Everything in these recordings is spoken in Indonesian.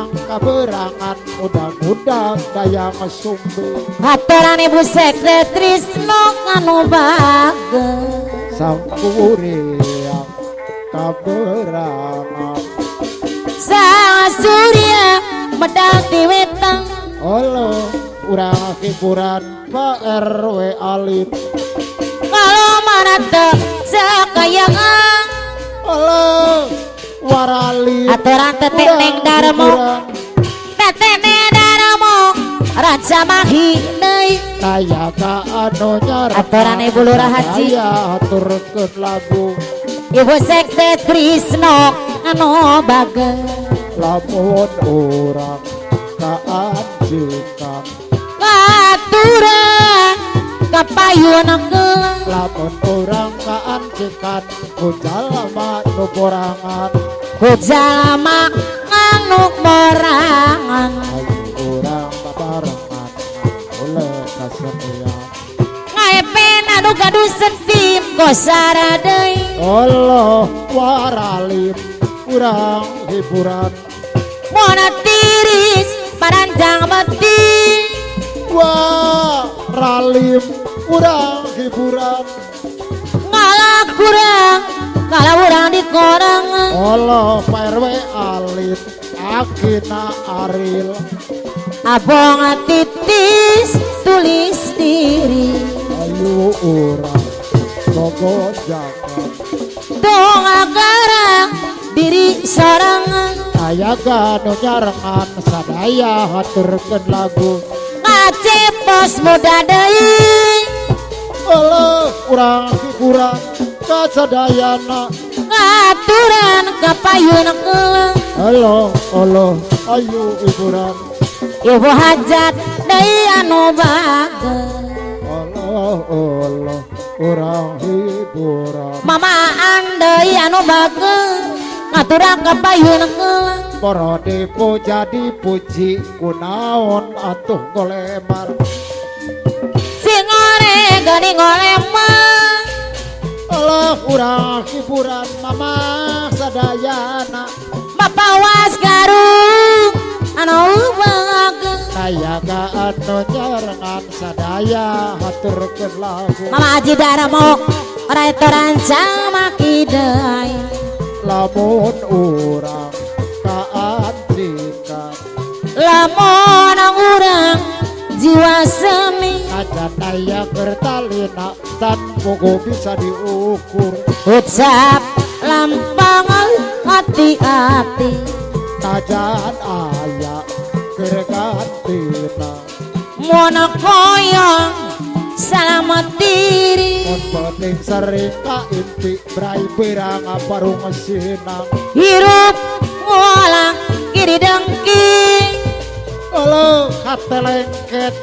urang kaberangan mudah-mudah daya ngesumbi haturan ibu sekre Trisno anu bagus sang kuriang kaberangan sang surya medal di wetang Allah urang hiburan Pak RW Alit kalau mana tuh sekayangan Allah warali aturan tetek neng darmo tetek neng darmo raja mahi deui kaya ka anu nyar aturan ibu lurah haji saya aturkeun lagu ibu sekte Trisno anu bagus lamun urang kaanjikan aturan kapayunakeun lamun urang kaanjikan ku jalma nu borangan ku jalma anu borangan ayo urang babarengan oleh kasenian ngaepen anu gaduh sentim gosara deui Allah waralim urang hiburan mona tiris paranjang mati waralim urang hiburan ngalah kurang ngalah urang di korang Allah PRW Alit akina Aril abong titis tulis diri ayo urang logo jaga dong agarang diri sorangan aya ganu nyarengan sadaya haturkeun lagu ngacepos muda deui Allah urang hiburan kasadayana ngaturan kapayunakeun Allah ayo hiburan ibu hajat deui anu bagus Allah urang hiburan mama andai anu bagus ngaturan kapayunakeun para dipuja dipuji kunaon atuh golemar sing ore geuning ngolemah Allah urang hiburan mama sadayana mapawas garung anu bagus kaya ka anu nyarengan sadaya haturkeun lagu mama aji daramo ora eta rancang maki deui lamun urang kaanjikan lamun urang jiwa seni ajan aya bertalina tan mugo bisa diukur ucap lampang hati-hati najan aya gergantina mono koyong selamat diri mun penting sering kainti brai berang aparung sinang hirup ngolah kiri dengki kalau katelengket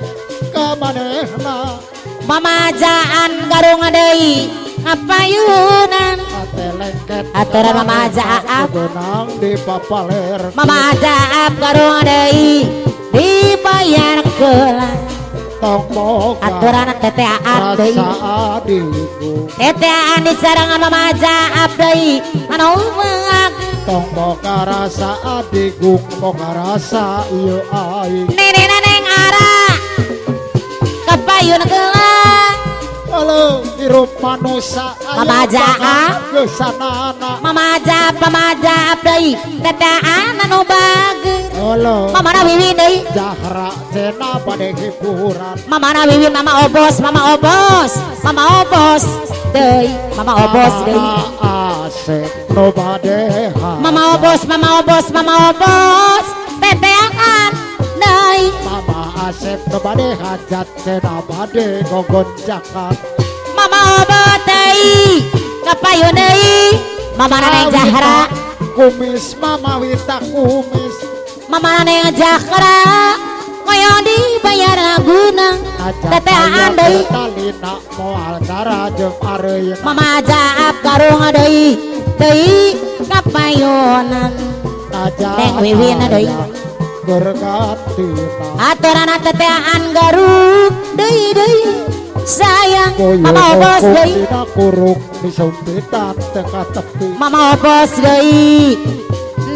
kamanehna mamajaan garung deui ngapayunan katelengket aturan mamajaab benang di papaler mamajaab garung deui dibayar keula tong boga aturan teteaan deui rasa adikku teteaan disarangan mamajaab deui anu bagus tong boga rasa adikku boga rasa ieu aing nenena neng ara kapayun keula halo hirup manusia mamajaab gesanana mamajab deui teteaan anu bagus halo mamana wiwin deui jahra cena bade hiburan mamana wiwin mama obos deui mama obos deui asik no bade mama obos teteaan deui mama asik no bade hajat cena bade gogonjakan mama obos deui kapayun deui mamana neng jahra kumis mama wita kumis mamana neng jahra koyong dibayar laguna teteaan deui talina moal cara jeung areuyeun mama jaab garung deui kapayunan Neng wiwin deui bergantina aturan teteaan garung deui sayang mama obos deui kurung disumpitan teka tepi mama obos deui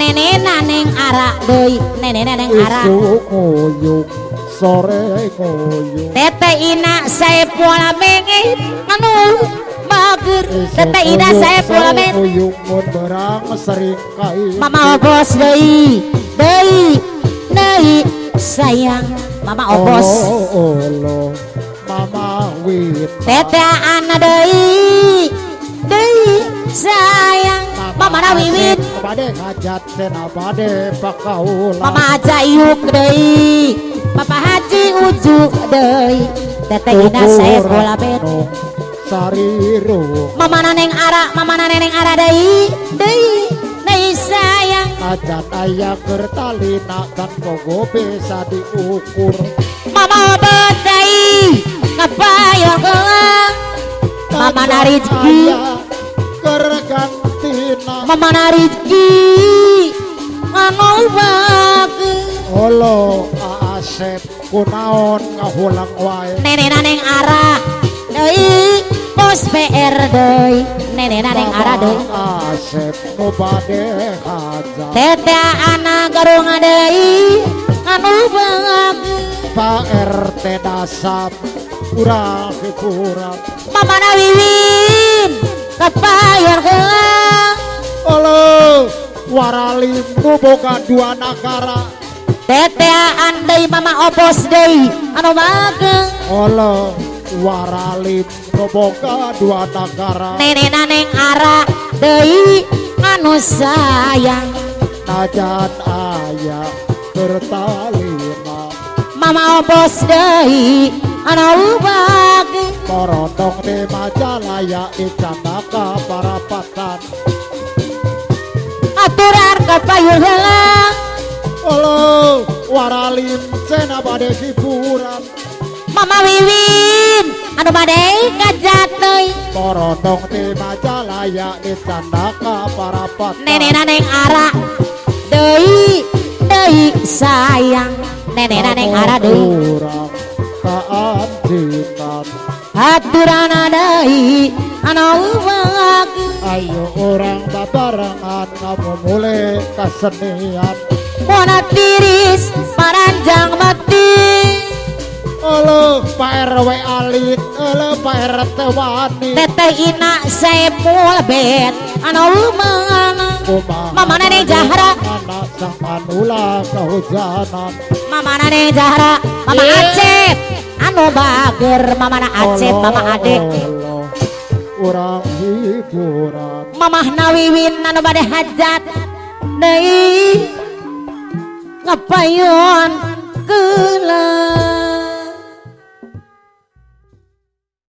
nenena neng ara deui nenena neng ara isu nguyung sore nguyung tete ina saepul bengit anu mager tete ina saepul bengit nguyung mun berang sering kai mama obos deui sayang mama obos oh mama wit tete ana deui sayang mama na wiwit bade ngajat cenah bade pakaula mama jayuk deui papa haji ujuk deui tete ina saepul bengit sariru mama na neng ara deui sayang ajan aya kertalina kan kogo bisa diukur mama badai ngapain gelang mama narizki kergantina mama narizki anu bagus olo asep kunaon ngahulang wae nenena neng ara deui pos PR deui nenena neng ara deui asep nu bade haja tete ana garung deui anu bagus Pak RT dasar kurang kurang mama na wiwin kapayan gelang olo waralim nu boga dua negara tete andai mama opos deui anu bageng olo waralim nu boga dua negara nenena neng ara deui anu sayang najan aya bertalina mama opos deui anu bageng korondong di Majalaya icandaka parapatan aturan kapayun helang olo waralim cena bade hiburan mama wiwin anu bade kajat deui korondong di Majalaya icandaka parapatan nenena neng ara deui sayang nenena neng ara deui kurang keanjikan aturan deui anu bageng ayo orang babarengan kamu mulai kesenian wana tiris paranjang mati olo Pak RW alit olo Pak RT wani tete ina saepul bet anu mangana mama nane jahara anak sang anula kehujanan mama nane jahara mama Acep anu bager mama na Acep mama ade orang hiburan mama nawiwin anu bade hajat deui ngapayun gelang